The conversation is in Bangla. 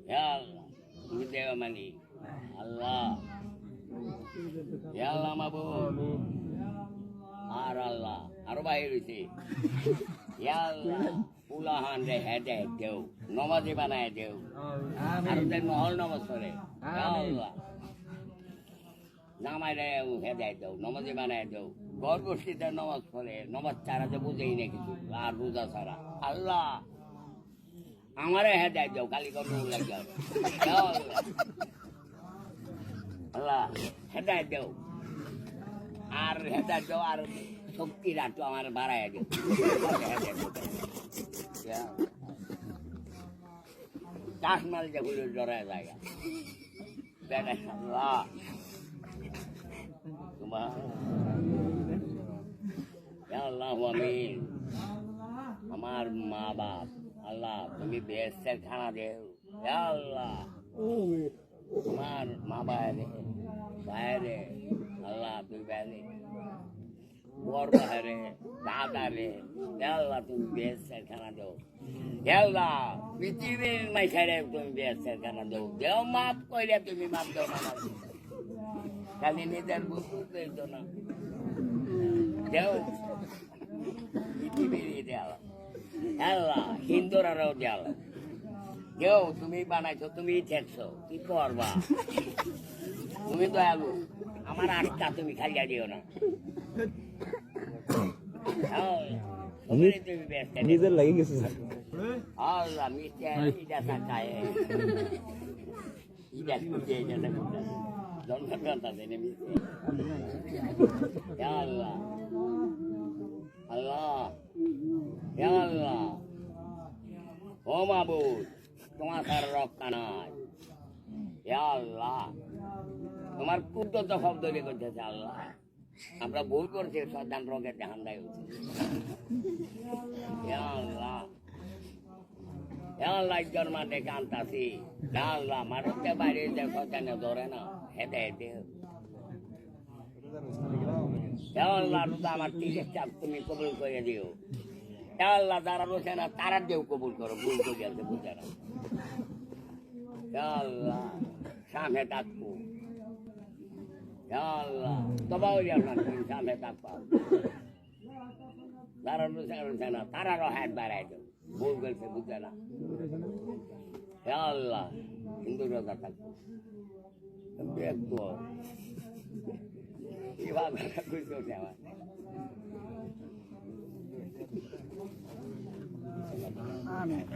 Ya Allah, তুমি দেওয়া মানি আল্লাহ, আল্লাহ মাবুদ আর আল্লাহ আরো বাইরে রয়েছে আল্লাহ উলাহান রে হেদে দেও নমাজে বানায় দেও আর নহল নমাজ করে আল্লাহ নামায় দেও হেদে দেও নমাজে বানায় দেও ঘর বসিতে নমাজ পড়ে নমাজ ছাড়া তো বুঝেই না কিছু আর রোজা ছাড়া আল্লাহ আমারে হেদায় দেও খালি কত লাগে আল্লাহ হেদায় দেও আর হেদায় দেও আর শক্তি রাখতো আমার বাড়ায় দেও চাষ মাল যেগুলো জড়ায় জায়গা বেটা আল্লাহ তোমার আল্লাহ আমিন আমার মা বাপ আল্লাহ তুমি বেহেশতের খানা দেও আল্লাহ আমার মা বাইরে বাইরে আল্লাহ তুমি বাইরে বর বাইরে দাদা রে আল্লাহ তুমি বেহেশতের খানা দেও আল্লাহ পৃথিবীর মাইখারে তুমি বেহেশতের খানা দেও দেও মাপ কইলে তুমি মাপ দেও না খালি নিজের বুঝতে না দেও পৃথিবীর দেওয়া আল্লাহ হিন্দুরাও দেওয়া কেউ তুমি বানাইছো তুমি ঠেকছো কি করবা তুমি তো আলু আমার আটটা তুমি খাইয়া দিও না তুমি ব্যস্ত নিজের লাগে গেছে আল্লাহ মিষ্টি ইটা খায় ইটা খুঁজে জন্মগ্রন্থ দেনে মিষ্টি আল্লাহ আল্লাহ আল্লাহ ও মাবুদ তোমার তার রক্ষা নাই আল্লাহ তোমার কুদ্দত শব্দ করতেছে আল্লাহ আমরা ভুল করছি সন্তান রোগের জাহান্দায় হচ্ছে আল্লাহ আল্লাহ জন্মা দেখে আনতাছি আল্লাহ মানুষকে বাইরে সন্তানে ধরে না হেঁটে হেঁটে আল্লাহ আমার তিরিশ চাপ তুমি কবুল করে দিও আল্লাহ যারা বসে না তারা দেও কবুল করো ভুল করে আছে বুঝে না আল্লাহ সামনে থাকবো আল্লাহ তবাও না তুমি সামনে থাকবো যারা বসে না তারারও হাত বাড়াই দেও ভুল করেছে বুঝে না আল্লাহ হিন্দু রোজা থাকবো দেখবো কিভাবে খুঁজতে আমার Amin.